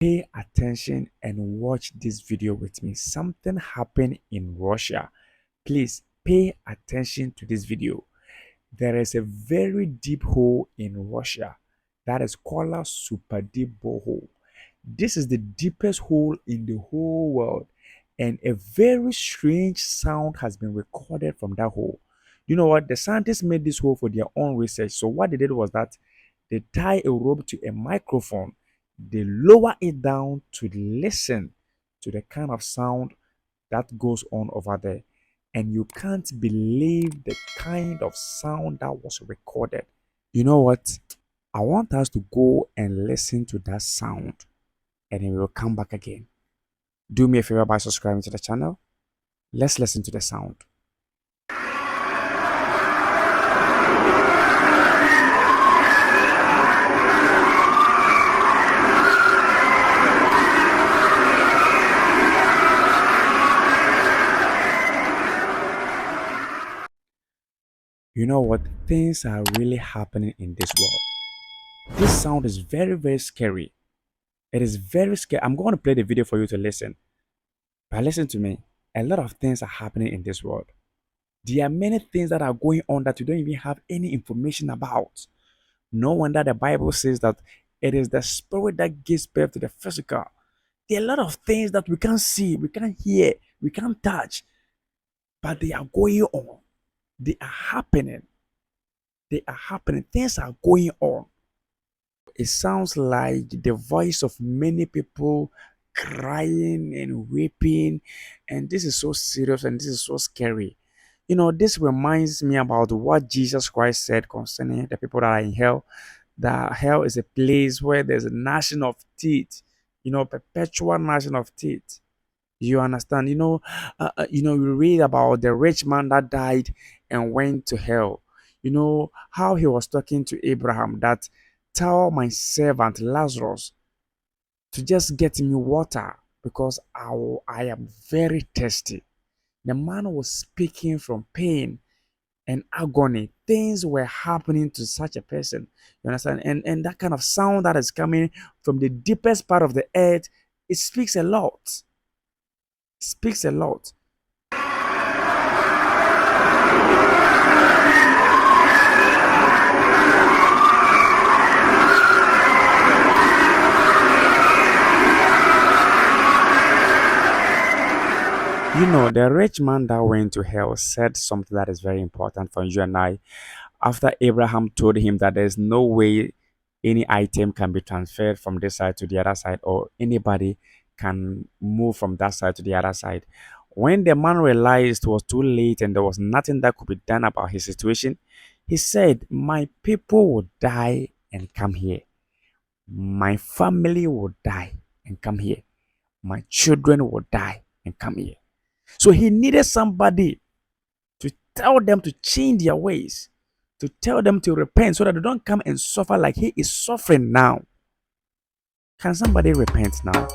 Pay attention and watch this video with me. Something happened in Russia. Please pay attention to this video. There is a very deep hole in Russia that is called a super deep borehole. This is the deepest hole in the whole world, and a very strange sound has been recorded from that hole. You know what? The scientists made this hole for their own research. So what they did was that they tie a rope to a microphone, they lower it down to listen to the kind of sound that goes on over there. And you can't believe the kind of sound that was recorded. You know what? I want us to go and listen to that sound and then we'll come back again. Do me a favor by subscribing to the channel. Let's listen to the sound. You know what? Things are really happening in this world. This sound is very, very scary. It is very scary. I'm going to play the video for you to listen. But listen to me. A lot of things are happening in this world. There are many things that are going on that you don't even have any information about. No wonder the Bible says that it is the spirit that gives birth to the physical. There are a lot of things that we can't see, we can't hear, we can't touch, but they are going on. They are happening. They are happening. Things are going on. It sounds like the voice of many people crying and weeping, and this is so serious and this is so scary. You know, this reminds me about what Jesus Christ said concerning the people that are in hell. That hell is a place where there's a gnashing of teeth, perpetual gnashing of teeth. You understand? You read about the rich man that died and went to hell. You know how he was talking to Abraham that tell my servant Lazarus to just get me water because I am very thirsty. The man was speaking from pain and agony. Things were happening to such a person. You understand? And that kind of sound that is coming from the deepest part of the earth, it speaks a lot. It speaks a lot. You know, the rich man that went to hell said something that is very important for you and I. After Abraham told him that there's no way any item can be transferred from this side to the other side, or anybody can move from that side to the other side. When the man realized it was too late and there was nothing that could be done about his situation, he said, my people will die and come here. My family will die and come here. My children will die and come here. So he needed somebody to tell them to change their ways, to tell them to repent so that they don't come and suffer like he is suffering now. Can somebody repent now?